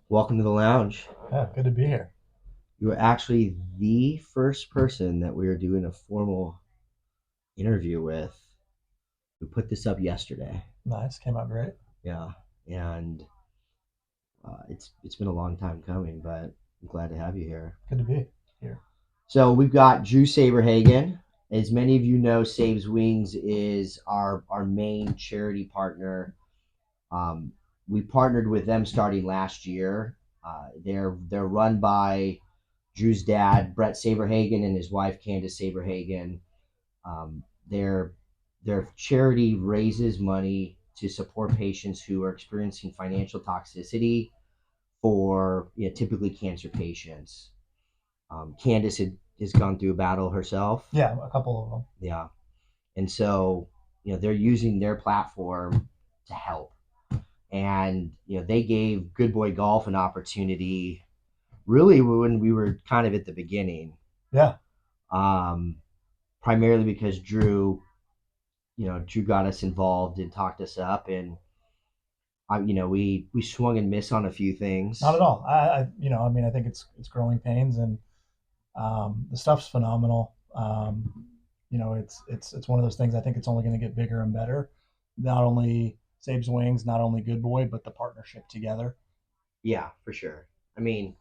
Welcome to the lounge. Yeah, good to be here. You are actually the first person that we are doing a formal interview with. We put this up yesterday. Nice, came out great. Yeah, and it's been a long time coming, but I'm glad to have you here. Good to be here. So we've got Drew Saberhagen. As many of you know, Saves Wings is our main charity partner. Um, we partnered with them starting last year. They're run by Drew's dad, Brett Saberhagen, and his wife, Candace Saberhagen. Um, their their charity raises money to support patients who are experiencing financial toxicity for typically cancer patients. Candace has gone through a battle herself. Yeah, a couple of them. Yeah, and so they're using their platform to help. And they gave Good Boy Golf an opportunity really when we were kind of at the beginning. Yeah, Um, Primarily because Drew got us involved and talked us up, and we swung and missed on a few things. not at all. I think it's growing pains, and the stuff's phenomenal. It's one of those things. I think it's only going to get bigger and better. Not only Saves Wings, not only Good Boy, but the partnership together. Yeah, for sure. I mean,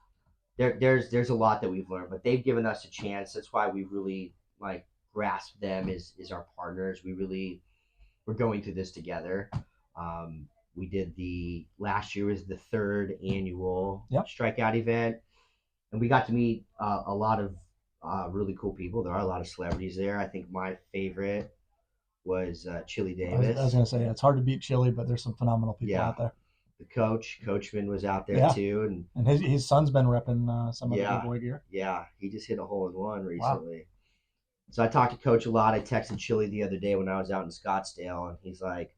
there's a lot that we've learned, but they've given us a chance. That's why we really like grasp them as our partners. We're going through this together. Um, we did the last year was the third annual Yep. strikeout event, and we got to meet a lot of really cool people. There are a lot of celebrities there. I think my favorite was Chili I was Davis. going to say it's hard to beat Chili, but there's some phenomenal people Yeah, out there. the Coachman was out there Yeah, too, and his son's been repping some of the yeah, Good Boy gear. yeah, he just hit a hole in one Wow. recently. So I talked to Coach a lot. I texted Chili the other day when I was out in Scottsdale, and he's like,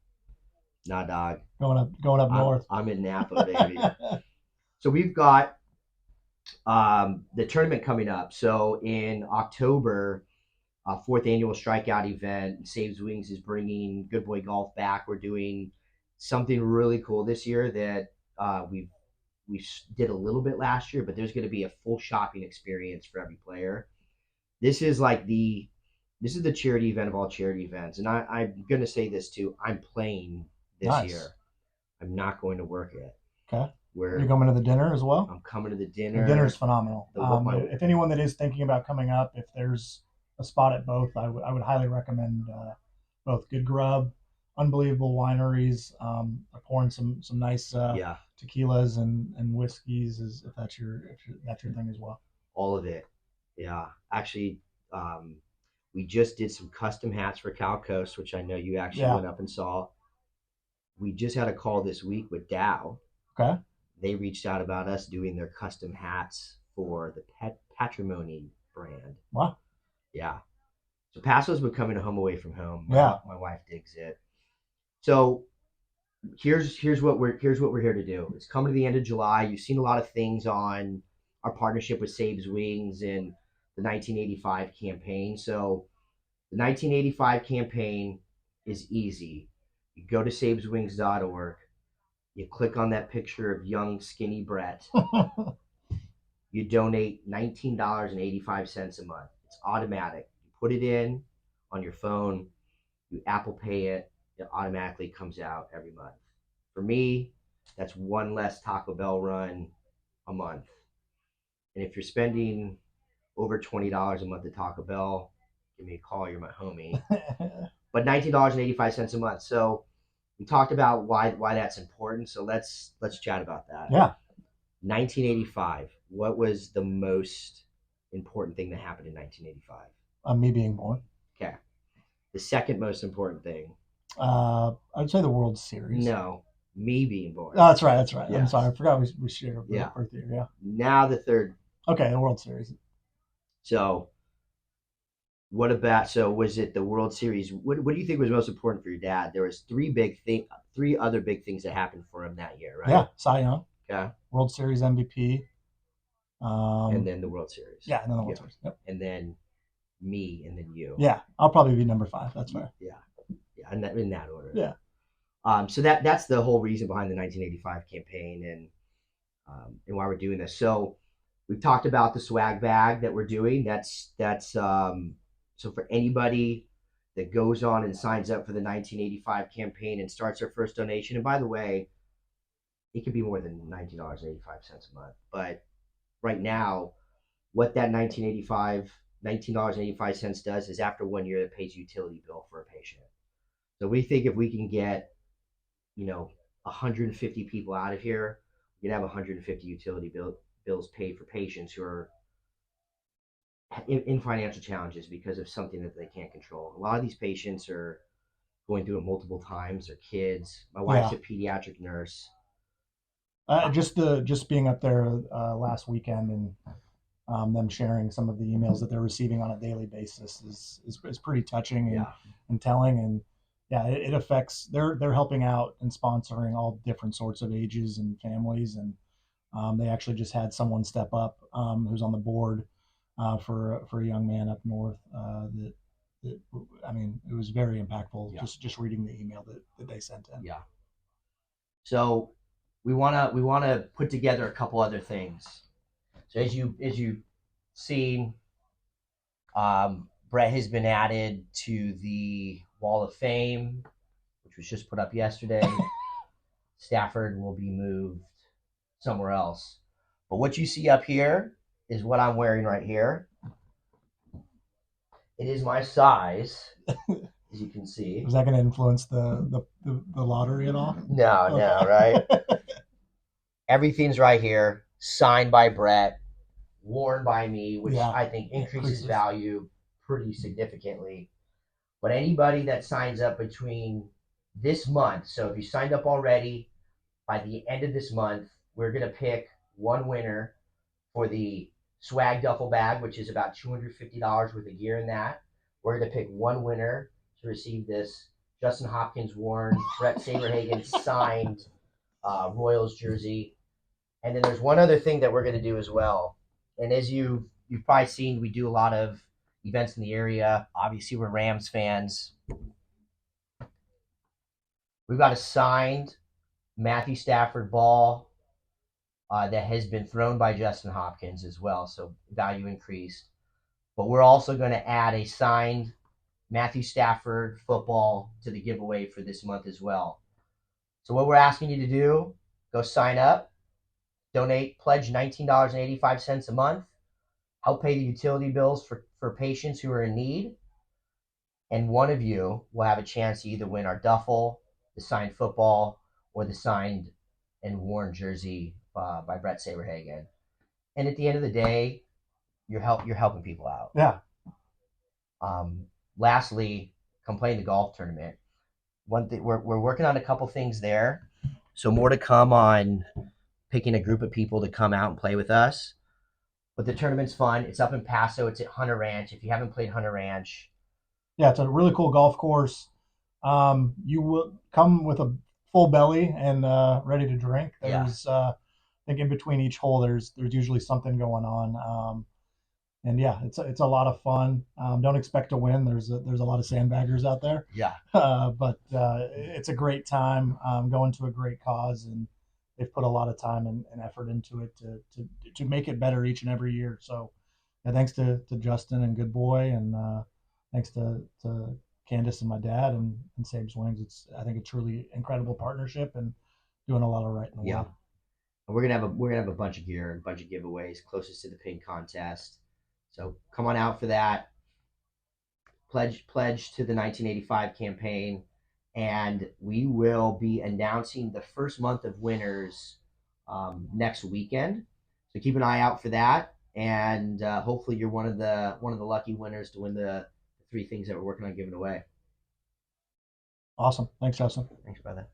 "Nah, dog, Going up north. I'm in Napa, baby." So we've got the tournament coming up. So in October, fourth annual strikeout event, Saves Wings is bringing Good Boy Golf back. We're doing something really cool this year that we did a little bit last year, but there's going to be a full shopping experience for every player. This is like this is the charity event of all charity events, and I'm going to say this too. I'm playing this Nice. year. I'm not going to work it. Okay. Where You're coming to the dinner as well? I'm coming to the The dinner. dinner's phenomenal. My If anyone that is thinking about coming up, if there's a spot at both, I would highly recommend both. Good grub, unbelievable wineries. They're pouring some nice yeah, tequilas and whiskeys, if that's your thing as well. all of it. Yeah, actually, um, we just did some custom hats for Cal Coast, which I know you actually Yeah. went up and saw. We just had a call this week with Dow. Okay. They reached out about us doing their custom hats for the Patrimony brand. Wow. Yeah. So Passo's becoming a home away from home. Yeah. My wife digs it. So here's what we're here to do. It's coming to the end of July. You've seen a lot of things on our partnership with Saves Wings and the 1985 campaign. So the 1985 campaign is easy. You go to sabeswings.org. You click on that picture of young, skinny Brett. You donate $19.85 a month. It's automatic. You put it in on your phone, you Apple Pay it, it automatically comes out every month. For me, that's one less Taco Bell run a month. And if you're spending over $20 a month at Taco Bell, give me a call. You're my homie. But $19.85 a month. So we talked about why that's important. So let's chat about that. Yeah. 1985. What was the most important thing that happened in 1985? Me being born. Okay. The second most important thing. I'd say the World Series. No, me being born. Oh, that's right. That's right. Yes. I'm sorry. I forgot we shared a Yeah. birth year. Yeah. Now the third. Okay, the World Series. So what about, so was it the World Series? What do you think was most important for your dad? There was three other big things that happened for him that year, right? Yeah, Cy Young, Okay. World Series MVP. And then the World Series. Yeah, and then the World Series. Yep. And then me, and then you. Yeah, I'll probably be number 5. That's fair. Yeah, in that order. Yeah. So that's the whole reason behind the 1985 campaign, and and why we're doing this. So we've talked about the swag bag that we're doing. That's so for anybody that goes on and signs up for the 1985 campaign and starts their first donation. And by the way, it could be more than $19.85 a month. But right now, what that 1985 $19.85 does is after 1 year, it pays a utility bill for a patient. So we think if we can get, 150 people out of here, we can have 150 bills paid for patients who are in financial challenges because of something that they can't control. A lot of these patients are going through it multiple times. They're kids. My wife's Yeah. a pediatric nurse. Just being up there last weekend and them sharing some of the emails that they're receiving on a daily basis is pretty touching Yeah. and telling. And yeah, it affects. They're helping out and sponsoring all different sorts of ages and families. And they actually just had someone step up who's on the board for a young man up north. That I mean, it was very impactful. Yeah. Just reading the email that they sent in. Yeah. So we wanna put together a couple other things. So as you see, Brett has been added to the Wall of Fame, which was just put up yesterday. Stafford will be moved somewhere else. But what you see up here is what I'm wearing right here. It is my size, as you can see. Is that going to influence the lottery at all? No, Okay. no, right? Everything's right here, signed by Brett, worn by me, which Yeah. I think increases value pretty significantly. But anybody that signs up between this month, so if you signed up already, by the end of this month, we're going to pick one winner for the swag duffel bag, which is about $250 worth of gear in that. We're going to pick one winner to receive this Justin Hopkins worn, Brett Saberhagen signed Royals jersey. And then there's one other thing that we're going to do as well. And as you've probably seen, we do a lot of events in the area. Obviously, we're Rams fans. We've got a signed Matthew Stafford ball that has been thrown by Justin Hopkins as well, so value increased. But we're also going to add a signed Matthew Stafford football to the giveaway for this month as well. So what we're asking you to do, go sign up, donate, pledge $19.85 a month, help pay the utility bills for patients who are in need, and one of you will have a chance to either win our duffel, the signed football, or the signed and worn jersey by Brett Saberhagen. And at the end of the day, you're helping people out. Yeah. Lastly, come play in the golf tournament. One thing we're working on a couple things there, so more to come on picking a group of people to come out and play with us. But the tournament's fun. It's up in Paso. It's at Hunter Ranch. If you haven't played Hunter Ranch, Yeah, it's a really cool golf course. You will come with a full belly and ready to drink. There's, I think, in between each hole, there's usually something going on. And yeah, it's a lot of fun. Don't expect to win. There's a lot of sandbaggers out there. Yeah. But it's a great time going to a great cause, and they've put a lot of time and effort into it to make it better each and every year. So yeah, thanks to Justin and Goodboy, and thanks to Candace and my dad and SabesWings. I think a truly incredible partnership and doing a lot of right in the world. And we're gonna have a bunch of gear and a bunch of giveaways closest to the pin contest. So come on out for that. Pledge to the 1985 campaign, and we will be announcing the first month of winners next weekend. So keep an eye out for that, and hopefully you're one of the lucky winners to win the 3 things that we're working on giving away. Awesome. Thanks, Justin. Thanks, brother.